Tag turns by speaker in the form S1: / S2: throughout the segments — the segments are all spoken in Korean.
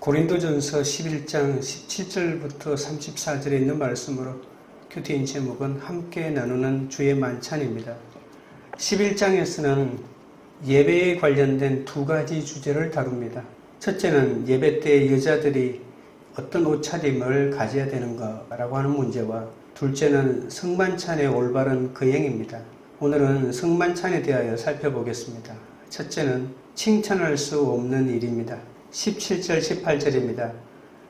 S1: 고린도전서 11장 17절부터 34절에 있는 말씀으로 큐티인 제목은 함께 나누는 주의 만찬입니다. 11장에서는 예배에 관련된 두 가지 주제를 다룹니다. 첫째는 예배 때 여자들이 어떤 옷차림을 가져야 되는가라고 하는 문제와 둘째는 성만찬의 올바른 거행입니다. 오늘은 성만찬에 대하여 살펴보겠습니다. 첫째는 칭찬할 수 없는 일입니다. 17절 18절입니다.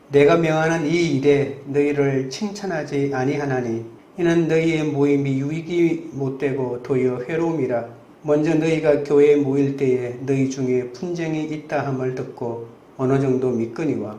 S1: 내가 명하는 이 일에 너희를 칭찬하지 아니하나니 이는 너희의 모임이 유익이 못되고 도리어 회로움이라. 먼저 너희가 교회에 모일 때에 너희 중에 분쟁이 있다 함을 듣고 어느 정도 믿거니와.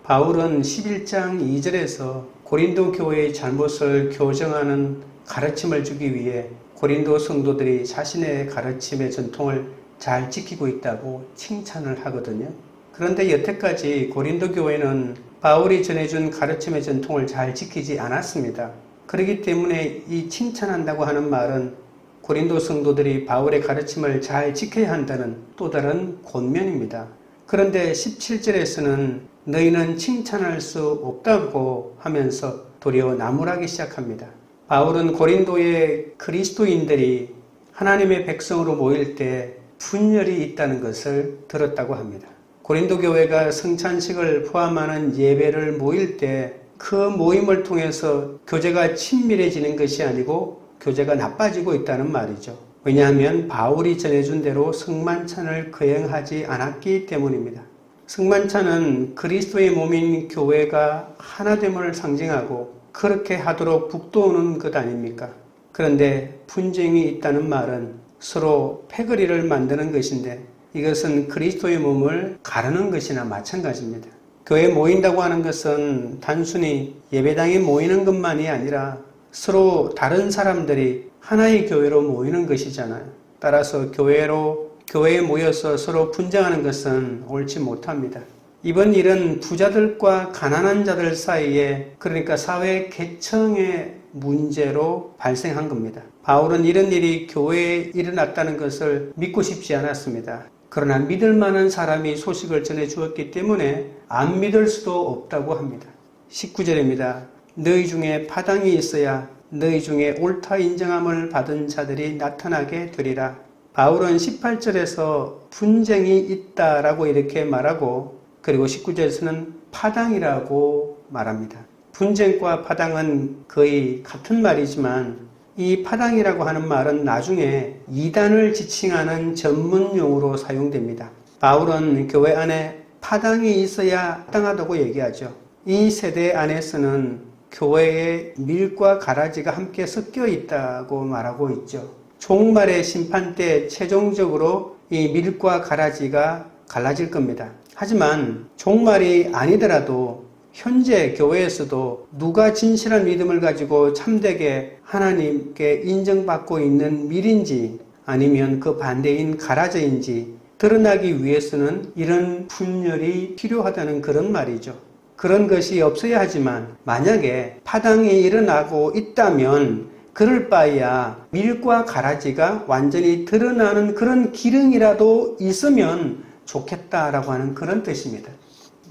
S1: 바울은 11장 2절에서 고린도 교회의 잘못을 교정하는 가르침을 주기 위해 고린도 성도들이 자신의 가르침의 전통을 잘 지키고 있다고 칭찬을 하거든요. 그런데 여태까지 고린도 교회는 바울이 전해준 가르침의 전통을 잘 지키지 않았습니다. 그렇기 때문에 이 칭찬한다고 하는 말은 고린도 성도들이 바울의 가르침을 잘 지켜야 한다는 또 다른 권면입니다. 그런데 17절에서는 너희는 칭찬할 수 없다고 하면서 도리어 나무라기 시작합니다. 바울은 고린도의 그리스도인들이 하나님의 백성으로 모일 때 분열이 있다는 것을 들었다고 합니다. 고린도 교회가 성찬식을 포함하는 예배를 모일 때 그 모임을 통해서 교제가 친밀해지는 것이 아니고 교제가 나빠지고 있다는 말이죠. 왜냐하면 바울이 전해준 대로 성만찬을 거행하지 않았기 때문입니다. 성만찬은 그리스도의 몸인 교회가 하나됨을 상징하고 그렇게 하도록 북돋우는 것 아닙니까? 그런데 분쟁이 있다는 말은 서로 패거리를 만드는 것인데 이것은 그리스도의 몸을 가르는 것이나 마찬가지입니다. 교회에 모인다고 하는 것은 단순히 예배당에 모이는 것만이 아니라 서로 다른 사람들이 하나의 교회로 모이는 것이잖아요. 따라서 교회에 모여서 서로 분쟁하는 것은 옳지 못합니다. 이번 일은 부자들과 가난한 자들 사이에, 그러니까 사회 계층의 문제로 발생한 겁니다. 바울은 이런 일이 교회에 일어났다는 것을 믿고 싶지 않았습니다. 그러나 믿을 만한 사람이 소식을 전해 주었기 때문에 안 믿을 수도 없다고 합니다. 19절입니다. 너희 중에 파당이 있어야 너희 중에 옳다 인정함을 받은 자들이 나타나게 되리라. 바울은 18절에서 분쟁이 있다라고 이렇게 말하고 그리고 19절에서는 파당이라고 말합니다. 분쟁과 파당은 거의 같은 말이지만 이 파당이라고 하는 말은 나중에 이단을 지칭하는 전문용어로 사용됩니다. 바울은 교회 안에 파당이 있어야 합당하다고 얘기하죠. 이 세대 안에서는 교회에 밀과 가라지가 함께 섞여 있다고 말하고 있죠. 종말의 심판 때 최종적으로 이 밀과 가라지가 갈라질 겁니다. 하지만 종말이 아니더라도 현재 교회에서도 누가 진실한 믿음을 가지고 참되게 하나님께 인정받고 있는 밀인지 아니면 그 반대인 가라져인지 드러나기 위해서는 이런 분열이 필요하다는 그런 말이죠. 그런 것이 없어야 하지만 만약에 파당이 일어나고 있다면 그럴 바에야 밀과 가라지가 완전히 드러나는 그런 기능이라도 있으면 좋겠다라고 하는 그런 뜻입니다.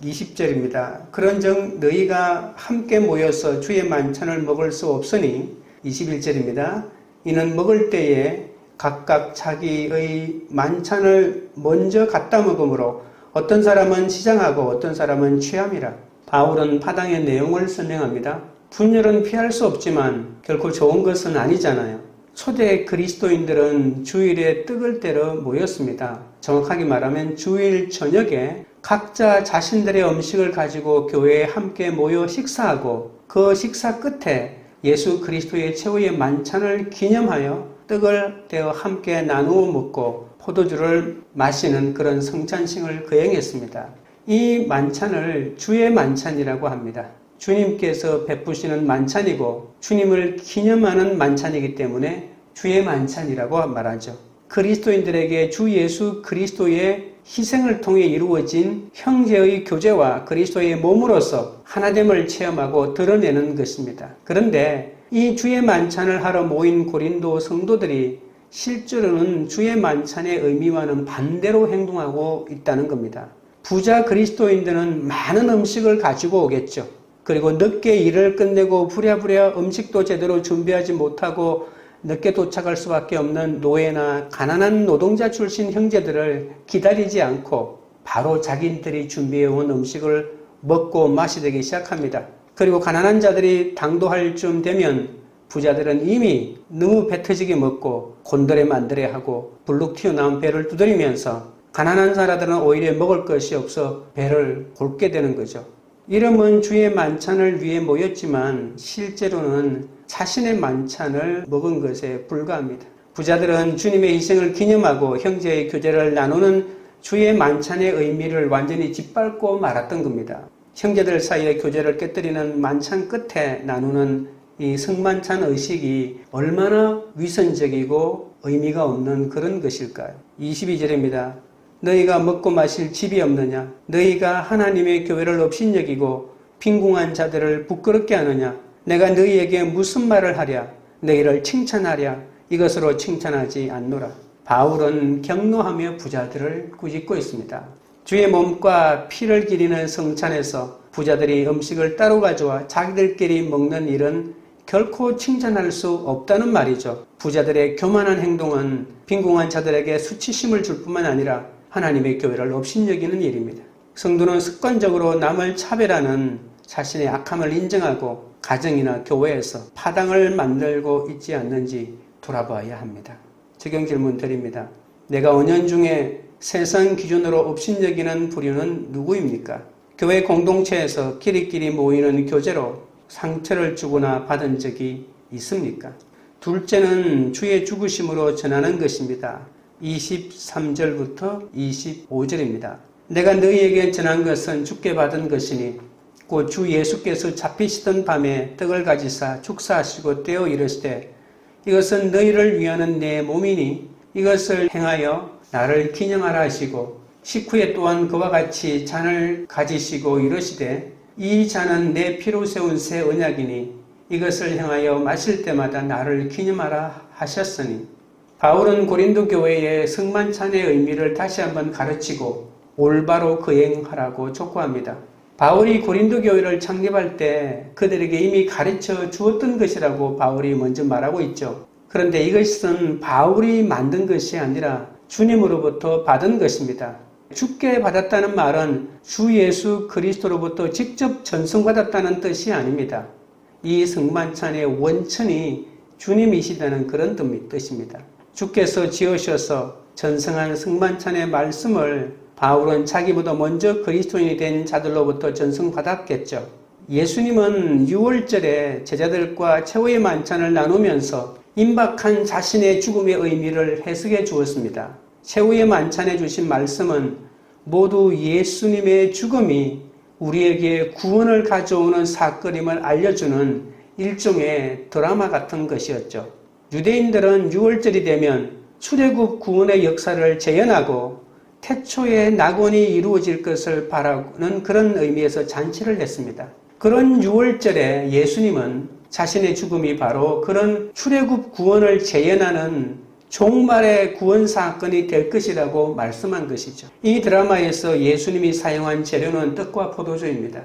S1: 20절입니다. 그런즉 너희가 함께 모여서 주의 만찬을 먹을 수 없으니 21절입니다. 이는 먹을 때에 각각 자기의 만찬을 먼저 갖다 먹으므로 어떤 사람은 시장하고 어떤 사람은 취함이라. 바울은 파당의 내용을 설명합니다. 분열은 피할 수 없지만 결코 좋은 것은 아니잖아요. 초대 그리스도인들은 주일에 떡을 떼러 모였습니다. 정확하게 말하면 주일 저녁에 각자 자신들의 음식을 가지고 교회에 함께 모여 식사하고 그 식사 끝에 예수 그리스도의 최후의 만찬을 기념하여 떡을 떼어 함께 나누어 먹고 포도주를 마시는 그런 성찬식을 거행했습니다. 이 만찬을 주의 만찬이라고 합니다. 주님께서 베푸시는 만찬이고 주님을 기념하는 만찬이기 때문에 주의 만찬이라고 말하죠. 그리스도인들에게 주 예수 그리스도의 희생을 통해 이루어진 형제의 교제와 그리스도의 몸으로서 하나됨을 체험하고 드러내는 것입니다. 그런데 이 주의 만찬을 하러 모인 고린도 성도들이 실제로는 주의 만찬의 의미와는 반대로 행동하고 있다는 겁니다. 부자 그리스도인들은 많은 음식을 가지고 오겠죠. 그리고 늦게 일을 끝내고 부랴부랴 음식도 제대로 준비하지 못하고 늦게 도착할 수밖에 없는 노예나 가난한 노동자 출신 형제들을 기다리지 않고 바로 자기들이 준비해온 음식을 먹고 마시기 시작합니다. 그리고 가난한 자들이 당도할 쯤 되면 부자들은 이미 너무 배 터지게 먹고 곤드레 만드레 하고 불룩 튀어나온 배를 두드리면서 가난한 사람들은 오히려 먹을 것이 없어 배를 곪게 되는 거죠. 이름은 주의 만찬을 위해 모였지만 실제로는 자신의 만찬을 먹은 것에 불과합니다. 부자들은 주님의 희생을 기념하고 형제의 교제를 나누는 주의 만찬의 의미를 완전히 짓밟고 말았던 겁니다. 형제들 사이의 교제를 깨뜨리는 만찬 끝에 나누는 이 성만찬 의식이 얼마나 위선적이고 의미가 없는 그런 것일까요? 22절입니다. 너희가 먹고 마실 집이 없느냐? 너희가 하나님의 교회를 업신여기고 빈궁한 자들을 부끄럽게 하느냐? 내가 너희에게 무슨 말을 하랴? 너희를 칭찬하랴? 이것으로 칭찬하지 않노라. 바울은 격노하며 부자들을 꾸짖고 있습니다. 주의 몸과 피를 기리는 성찬에서 부자들이 음식을 따로 가져와 자기들끼리 먹는 일은 결코 칭찬할 수 없다는 말이죠. 부자들의 교만한 행동은 빈궁한 자들에게 수치심을 줄 뿐만 아니라 하나님의 교회를 업신여기는 일입니다. 성도는 습관적으로 남을 차별하는 자신의 악함을 인정하고 가정이나 교회에서 파당을 만들고 있지 않는지 돌아봐야 합니다. 적용 질문 드립니다. 내가 은연중에 세상 기준으로 업신여기는 부류는 누구입니까? 교회 공동체에서 끼리끼리 모이는 교제로 상처를 주거나 받은 적이 있습니까? 둘째는 주의 죽으심으로 전하는 것입니다. 23절부터 25절입니다. 내가 너희에게 전한 것은 주께 받은 것이니 곧 주 예수께서 잡히시던 밤에 떡을 가지사 축사하시고 떼어 이르시되 이것은 너희를 위하는 내 몸이니 이것을 행하여 나를 기념하라 하시고 식후에 또한 그와 같이 잔을 가지시고 이르시되 이 잔은 내 피로 세운 새 언약이니 이것을 행하여 마실 때마다 나를 기념하라 하셨으니 바울은 고린도 교회의 성만찬의 의미를 다시 한번 가르치고 올바로 거행하라고 촉구합니다. 바울이 고린도 교회를 창립할 때 그들에게 이미 가르쳐 주었던 것이라고 바울이 먼저 말하고 있죠. 그런데 이것은 바울이 만든 것이 아니라 주님으로부터 받은 것입니다. 주께 받았다는 말은 주 예수 그리스도로부터 직접 전송받았다는 뜻이 아닙니다. 이 성만찬의 원천이 주님이시다는 그런 뜻입니다. 주께서 지으셔서 전성한 성만찬의 말씀을 바울은 자기보다 먼저 그리스도인이 된 자들로부터 전송받았겠죠. 예수님은 6월절에 제자들과 최후의 만찬을 나누면서 임박한 자신의 죽음의 의미를 해석해 주었습니다. 최후의 만찬에 주신 말씀은 모두 예수님의 죽음이 우리에게 구원을 가져오는 사건임을 알려주는 일종의 드라마 같은 것이었죠. 유대인들은 6월절이 되면 출애굽 구원의 역사를 재현하고 태초에 낙원이 이루어질 것을 바라는 그런 의미에서 잔치를 했습니다. 그런 6월절에 예수님은 자신의 죽음이 바로 그런 출애굽 구원을 재현하는 종말의 구원 사건이 될 것이라고 말씀한 것이죠. 이 드라마에서 예수님이 사용한 재료는 떡과 포도주입니다.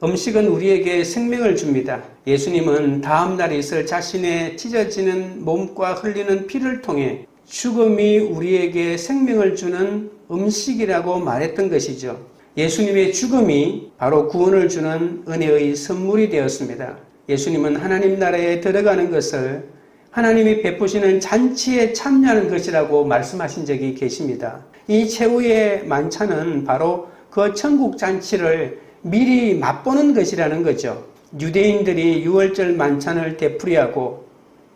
S1: 음식은 우리에게 생명을 줍니다. 예수님은 다음날 있을 자신의 찢어지는 몸과 흘리는 피를 통해 죽음이 우리에게 생명을 주는 음식이라고 말했던 것이죠. 예수님의 죽음이 바로 구원을 주는 은혜의 선물이 되었습니다. 예수님은 하나님 나라에 들어가는 것을 하나님이 베푸시는 잔치에 참여하는 것이라고 말씀하신 적이 계십니다. 이 최후의 만찬은 바로 그 천국 잔치를 미리 맛보는 것이라는 거죠. 유대인들이 6월절 만찬을 되풀이하고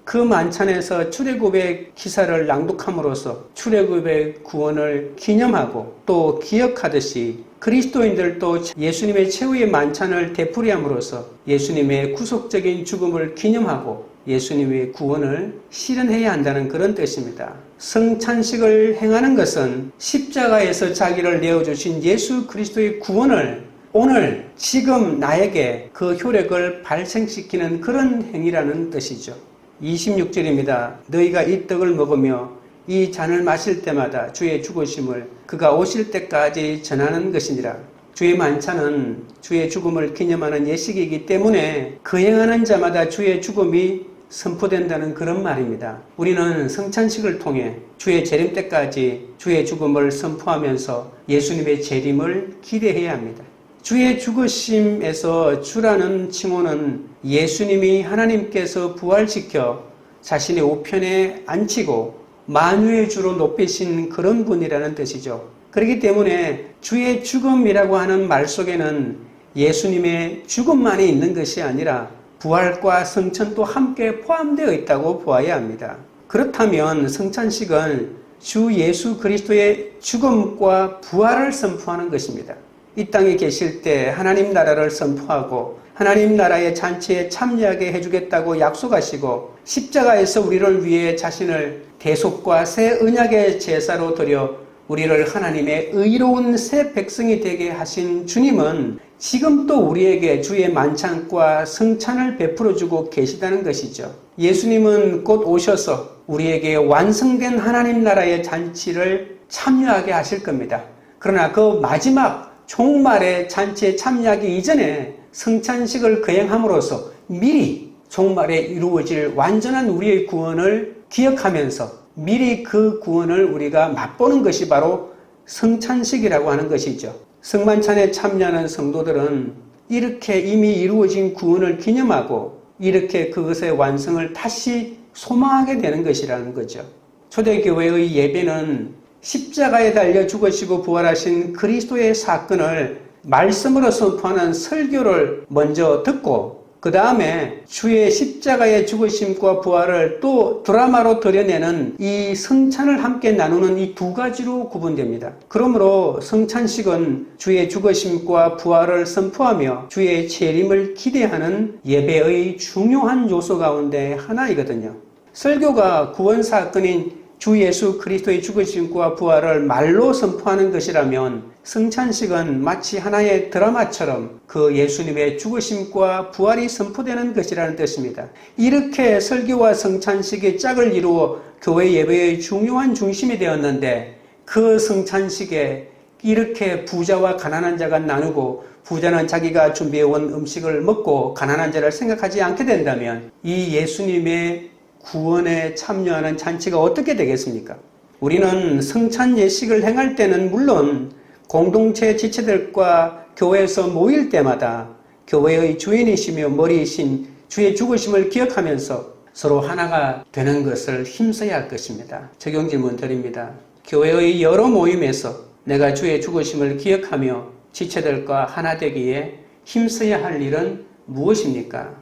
S1: 그 만찬에서 출애굽의 기사를 낭독함으로써 출애굽의 구원을 기념하고 또 기억하듯이 그리스도인들도 예수님의 최후의 만찬을 되풀이함으로써 예수님의 구속적인 죽음을 기념하고 예수님의 구원을 실현해야 한다는 그런 뜻입니다. 성찬식을 행하는 것은 십자가에서 자기를 내어주신 예수 그리스도의 구원을 오늘 지금 나에게 그 효력을 발생시키는 그런 행위라는 뜻이죠. 26절입니다. 너희가 이 떡을 먹으며 이 잔을 마실 때마다 주의 죽으심을 그가 오실 때까지 전하는 것이니라. 주의 만찬은 주의 죽음을 기념하는 예식이기 때문에 그 행하는 자마다 주의 죽음이 선포된다는 그런 말입니다. 우리는 성찬식을 통해 주의 재림 때까지 주의 죽음을 선포하면서 예수님의 재림을 기대해야 합니다. 주의 죽으심에서 주라는 칭호는 예수님이 하나님께서 부활시켜 자신의 우편에 앉히고 만유의 주로 높이신 그런 분이라는 뜻이죠. 그렇기 때문에 주의 죽음이라고 하는 말 속에는 예수님의 죽음만이 있는 것이 아니라 부활과 성천도 함께 포함되어 있다고 보아야 합니다. 그렇다면 성찬식은 주 예수 그리스도의 죽음과 부활을 선포하는 것입니다. 이 땅에 계실 때 하나님 나라를 선포하고 하나님 나라의 잔치에 참여하게 해주겠다고 약속하시고 십자가에서 우리를 위해 자신을 대속과 새 언약의 제사로 드려 우리를 하나님의 의로운 새 백성이 되게 하신 주님은 지금 또 우리에게 주의 만찬과 성찬을 베풀어주고 계시다는 것이죠. 예수님은 곧 오셔서 우리에게 완성된 하나님 나라의 잔치를 참여하게 하실 겁니다. 그러나 그 마지막 종말의 잔치에 참여하기 이전에 성찬식을 거행함으로써 미리 종말에 이루어질 완전한 우리의 구원을 기억하면서 미리 그 구원을 우리가 맛보는 것이 바로 성찬식이라고 하는 것이죠. 성만찬에 참여하는 성도들은 이렇게 이미 이루어진 구원을 기념하고 이렇게 그것의 완성을 다시 소망하게 되는 것이라는 거죠. 초대교회의 예배는 십자가에 달려 죽으시고 부활하신 그리스도의 사건을 말씀으로 선포하는 설교를 먼저 듣고 그 다음에 주의 십자가의 죽으심과 부활을 또 드라마로 드러내는 이 성찬을 함께 나누는 이 두 가지로 구분됩니다. 그러므로 성찬식은 주의 죽으심과 부활을 선포하며 주의 재림을 기대하는 예배의 중요한 요소 가운데 하나이거든요. 설교가 구원 사건인 주 예수 그리스도의 죽으심과 부활을 말로 선포하는 것이라면 성찬식은 마치 하나의 드라마처럼 그 예수님의 죽으심과 부활이 선포되는 것이라는 뜻입니다. 이렇게 설교와 성찬식이 짝을 이루어 교회 예배의 중요한 중심이 되었는데 그 성찬식에 이렇게 부자와 가난한 자가 나누고 부자는 자기가 준비해온 음식을 먹고 가난한 자를 생각하지 않게 된다면 이 예수님의 구원에 참여하는 잔치가 어떻게 되겠습니까? 우리는 성찬 예식을 행할 때는 물론 공동체 지체들과 교회에서 모일 때마다 교회의 주인이시며 머리이신 주의 죽으심을 기억하면서 서로 하나가 되는 것을 힘써야 할 것입니다. 적용 질문 드립니다. 교회의 여러 모임에서 내가 주의 죽으심을 기억하며 지체들과 하나 되기에 힘써야 할 일은 무엇입니까?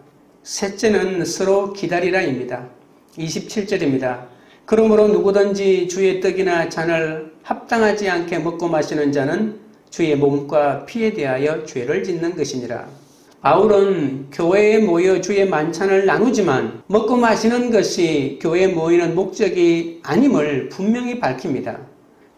S1: 셋째는 서로 기다리라입니다. 27절입니다. 그러므로 누구든지 주의 떡이나 잔을 합당하지 않게 먹고 마시는 자는 주의 몸과 피에 대하여 죄를 짓는 것이니라. 바울은 교회에 모여 주의 만찬을 나누지만 먹고 마시는 것이 교회에 모이는 목적이 아님을 분명히 밝힙니다.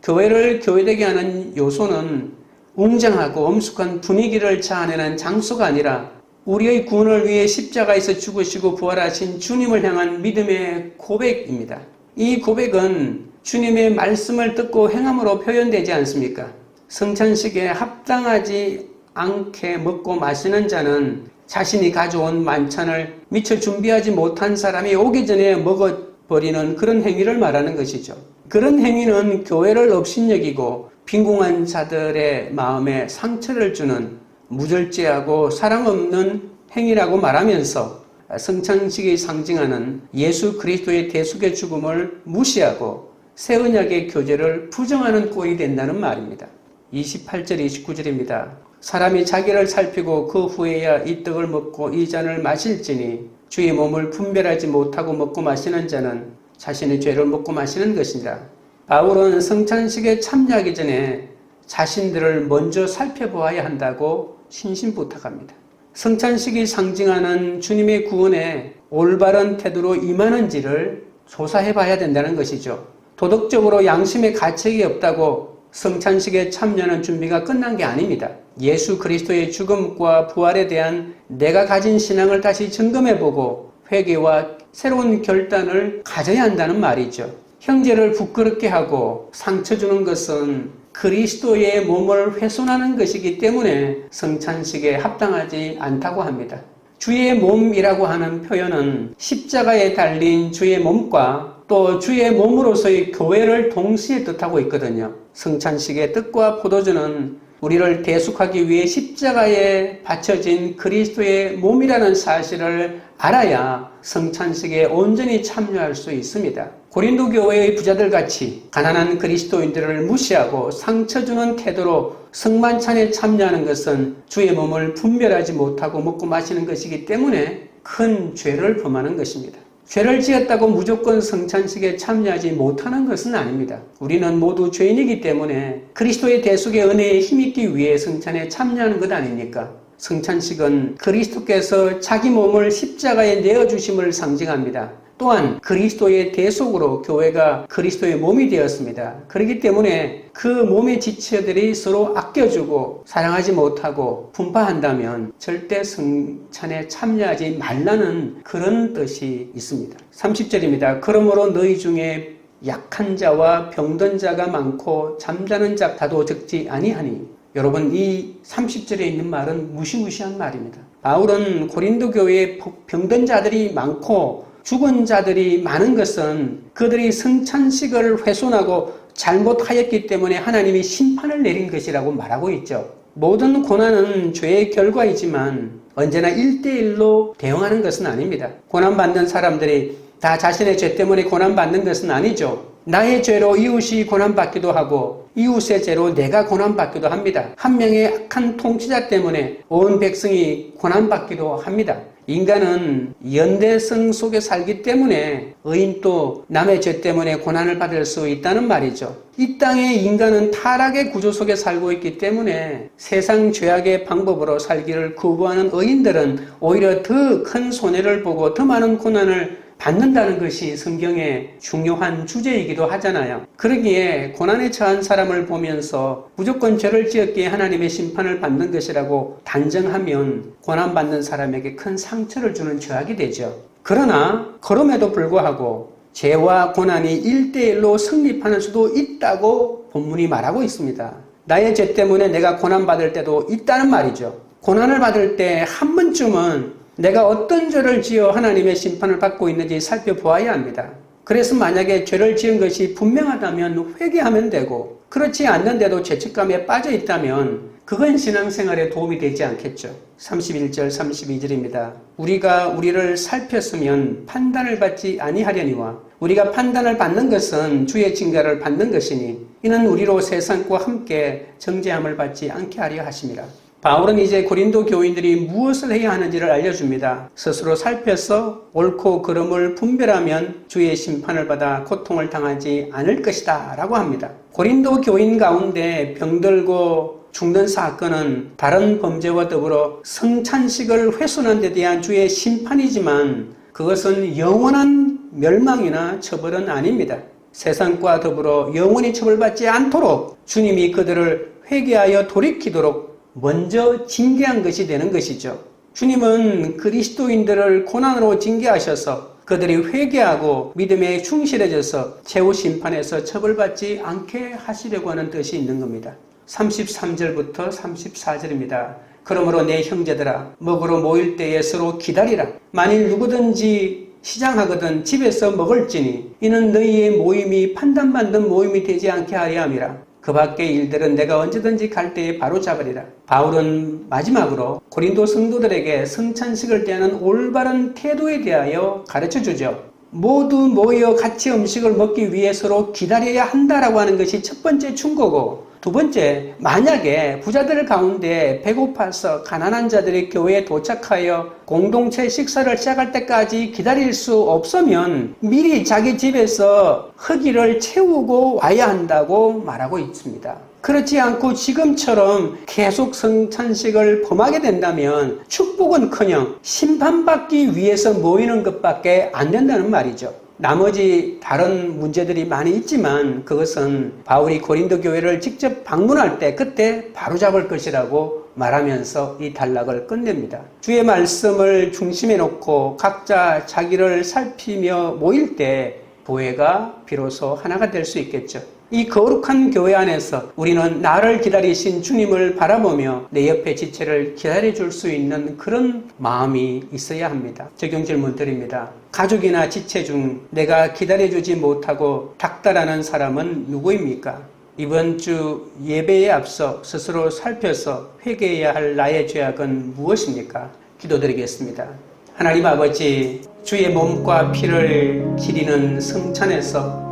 S1: 교회를 교회되게 하는 요소는 웅장하고 엄숙한 분위기를 자아내는 장소가 아니라 우리의 구원을 위해 십자가에서 죽으시고 부활하신 주님을 향한 믿음의 고백입니다. 이 고백은 주님의 말씀을 듣고 행함으로 표현되지 않습니까? 성찬식에 합당하지 않게 먹고 마시는 자는 자신이 가져온 만찬을 미처 준비하지 못한 사람이 오기 전에 먹어버리는 그런 행위를 말하는 것이죠. 그런 행위는 교회를 업신여기고 빈궁한 자들의 마음에 상처를 주는 무절제하고 사랑 없는 행위라고 말하면서 성찬식이 상징하는 예수 그리스도의 대속의 죽음을 무시하고 새 언약의 교제를 부정하는 꼴이 된다는 말입니다. 28절 29절입니다. 사람이 자기를 살피고 그 후에야 이 떡을 먹고 이 잔을 마실지니 주의 몸을 분별하지 못하고 먹고 마시는 자는 자신의 죄를 먹고 마시는 것이니라. 바울은 성찬식에 참여하기 전에 자신들을 먼저 살펴보아야 한다고 신신부탁합니다. 성찬식이 상징하는 주님의 구원에 올바른 태도로 임하는지를 조사해 봐야 된다는 것이죠. 도덕적으로 양심의 가책이 없다고 성찬식에 참여하는 준비가 끝난 게 아닙니다. 예수 그리스도의 죽음과 부활에 대한 내가 가진 신앙을 다시 점검해 보고 회개와 새로운 결단을 가져야 한다는 말이죠. 형제를 부끄럽게 하고 상처 주는 것은 그리스도의 몸을 훼손하는 것이기 때문에 성찬식에 합당하지 않다고 합니다. 주의 몸이라고 하는 표현은 십자가에 달린 주의 몸과 또 주의 몸으로서의 교회를 동시에 뜻하고 있거든요. 성찬식의 뜻과 포도주는 우리를 대속하기 위해 십자가에 바쳐진 그리스도의 몸이라는 사실을 알아야 성찬식에 온전히 참여할 수 있습니다. 고린도 교회의 부자들 같이 가난한 그리스도인들을 무시하고 상처 주는 태도로 성만찬에 참여하는 것은 주의 몸을 분별하지 못하고 먹고 마시는 것이기 때문에 큰 죄를 범하는 것입니다. 죄를 지었다고 무조건 성찬식에 참여하지 못하는 것은 아닙니다. 우리는 모두 죄인이기 때문에 그리스도의 대속의 은혜에 힘입기 위해 성찬에 참여하는 것 아닙니까? 성찬식은 그리스도께서 자기 몸을 십자가에 내어주심을 상징합니다. 또한 그리스도의 대속으로 교회가 그리스도의 몸이 되었습니다. 그렇기 때문에 그 몸의 지체들이 서로 아껴주고 사랑하지 못하고 분파한다면 절대 성찬에 참여하지 말라는 그런 뜻이 있습니다. 30절입니다. 그러므로 너희 중에 약한 자와 병든 자가 많고 잠자는 자도 적지 아니하니. 여러분, 이 30절에 있는 말은 무시무시한 말입니다. 바울은 고린도 교회에 병든 자들이 많고 죽은 자들이 많은 것은 그들이 성찬식을 훼손하고 잘못하였기 때문에 하나님이 심판을 내린 것이라고 말하고 있죠. 모든 고난은 죄의 결과이지만 언제나 1대1로 대응하는 것은 아닙니다. 고난받는 사람들이 다 자신의 죄 때문에 고난받는 것은 아니죠. 나의 죄로 이웃이 고난받기도 하고 이웃의 죄로 내가 고난받기도 합니다. 한 명의 악한 통치자 때문에 온 백성이 고난받기도 합니다. 인간은 연대성 속에 살기 때문에 의인도 남의 죄 때문에 고난을 받을 수 있다는 말이죠. 이 땅의 인간은 타락의 구조 속에 살고 있기 때문에 세상 죄악의 방법으로 살기를 거부하는 의인들은 오히려 더 큰 손해를 보고 더 많은 고난을 받는다는 것이 성경의 중요한 주제이기도 하잖아요. 그러기에 고난에 처한 사람을 보면서 무조건 죄를 지었기에 하나님의 심판을 받는 것이라고 단정하면 고난받는 사람에게 큰 상처를 주는 죄악이 되죠. 그러나 그럼에도 불구하고 죄와 고난이 1대1로 성립하는 수도 있다고 본문이 말하고 있습니다. 나의 죄 때문에 내가 고난받을 때도 있다는 말이죠. 고난을 받을 때 한 번쯤은 내가 어떤 죄를 지어 하나님의 심판을 받고 있는지 살펴보아야 합니다. 그래서 만약에 죄를 지은 것이 분명하다면 회개하면 되고, 그렇지 않는데도 죄책감에 빠져 있다면 그건 신앙생활에 도움이 되지 않겠죠. 31절 32절입니다. 우리가 우리를 살폈으면 판단을 받지 아니하려니와 우리가 판단을 받는 것은 주의 징가를 받는 것이니 이는 우리로 세상과 함께 정죄함을 받지 않게 하려 하심이라. 바울은 이제 고린도 교인들이 무엇을 해야 하는지를 알려줍니다. 스스로 살펴서 옳고 그름을 분별하면 주의 심판을 받아 고통을 당하지 않을 것이다 라고 합니다. 고린도 교인 가운데 병들고 죽는 사건은 다른 범죄와 더불어 성찬식을 훼손한 데 대한 주의 심판이지만 그것은 영원한 멸망이나 처벌은 아닙니다. 세상과 더불어 영원히 처벌받지 않도록 주님이 그들을 회개하여 돌이키도록 먼저 징계한 것이 되는 것이죠. 주님은 그리스도인들을 고난으로 징계하셔서 그들이 회개하고 믿음에 충실해져서 최후 심판에서 처벌받지 않게 하시려고 하는 뜻이 있는 겁니다. 33절부터 34절입니다. 그러므로 내 형제들아 먹으러 모일 때에 서로 기다리라. 만일 누구든지 시장하거든 집에서 먹을지니 이는 너희의 모임이 판단받는 모임이 되지 않게 하려 함이라. 그 밖의 일들은 내가 언제든지 갈 때에 바로 잡으리라. 바울은 마지막으로 고린도 성도들에게 성찬식을 대하는 올바른 태도에 대하여 가르쳐주죠. 모두 모여 같이 음식을 먹기 위해 서로 기다려야 한다라고 하는 것이 첫 번째 충고고, 두 번째, 만약에 부자들 가운데 배고파서 가난한 자들이 교회에 도착하여 공동체 식사를 시작할 때까지 기다릴 수 없으면 미리 자기 집에서 허기를 채우고 와야 한다고 말하고 있습니다. 그렇지 않고 지금처럼 계속 성찬식을 범하게 된다면 축복은커녕 심판받기 위해서 모이는 것밖에 안 된다는 말이죠. 나머지 다른 문제들이 많이 있지만 그것은 바울이 고린도 교회를 직접 방문할 때 그때 바로잡을 것이라고 말하면서 이 단락을 끝냅니다. 주의 말씀을 중심에 놓고 각자 자기를 살피며 모일 때 교회가 비로소 하나가 될 수 있겠죠. 이 거룩한 교회 안에서 우리는 나를 기다리신 주님을 바라보며 내 옆에 지체를 기다려줄 수 있는 그런 마음이 있어야 합니다. 적용 질문 드립니다. 가족이나 지체 중 내가 기다려주지 못하고 닥달하는 사람은 누구입니까? 이번 주 예배에 앞서 스스로 살펴서 회개해야 할 나의 죄악은 무엇입니까? 기도드리겠습니다. 하나님 아버지, 주의 몸과 피를 기리는 성찬에서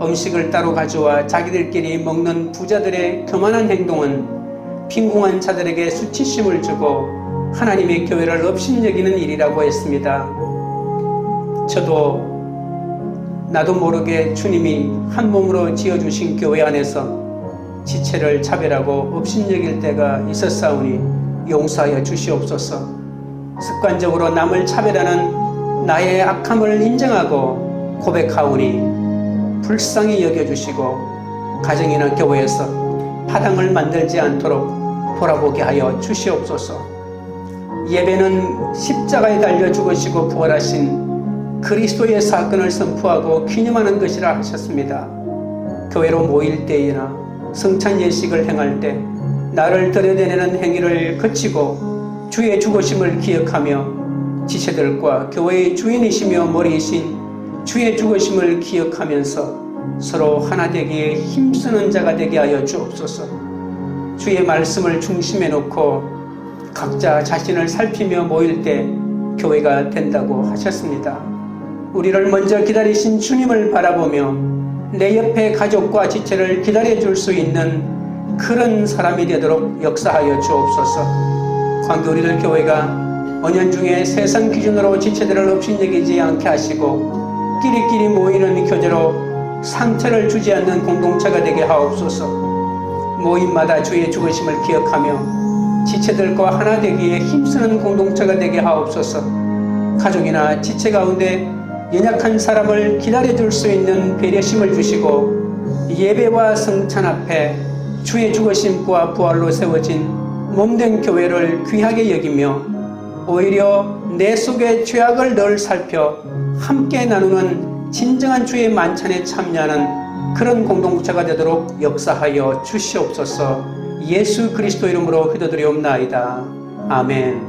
S1: 음식을 따로 가져와 자기들끼리 먹는 부자들의 교만한 행동은 빈궁한 자들에게 수치심을 주고 하나님의 교회를 업신여기는 일이라고 했습니다. 저도 나도 모르게 주님이 한 몸으로 지어주신 교회 안에서 지체를 차별하고 업신여길 때가 있었사오니 용서하여 주시옵소서. 습관적으로 남을 차별하는 나의 악함을 인정하고 고백하오니 불쌍히 여겨주시고 가정이나 교회에서 파당을 만들지 않도록 돌아보게 하여 주시옵소서. 예배는 십자가에 달려 죽으시고 부활하신 그리스도의 사건을 선포하고 기념하는 것이라 하셨습니다. 교회로 모일 때이나 성찬 예식을 행할 때 나를 들여다내는 행위를 그치고 주의 죽으심을 기억하며 지체들과 교회의 주인이시며 머리이신 주의 죽으심을 기억하면서 서로 하나 되기에 힘쓰는 자가 되게 하여 주옵소서. 주의 말씀을 중심에 놓고 각자 자신을 살피며 모일 때 교회가 된다고 하셨습니다. 우리를 먼저 기다리신 주님을 바라보며 내 옆에 가족과 지체를 기다려줄 수 있는 그런 사람이 되도록 역사하여 주옵소서. 관계 우리들 교회가 언연중에 세상 기준으로 지체들을 업신여기지 않게 하시고 끼리끼리 모이는 교제로 상처를 주지 않는 공동체가 되게 하옵소서. 모임마다 주의 죽으심을 기억하며 지체들과 하나 되기에 힘쓰는 공동체가 되게 하옵소서. 가족이나 지체 가운데 연약한 사람을 기다려줄 수 있는 배려심을 주시고 예배와 성찬 앞에 주의 죽으심과 부활로 세워진 몸된 교회를 귀하게 여기며 오히려 내 속의 죄악을 늘 살펴 함께 나누는 진정한 주의 만찬에 참여하는 그런 공동체가 되도록 역사하여 주시옵소서. 예수 그리스도 이름으로 기도드리옵나이다. 아멘.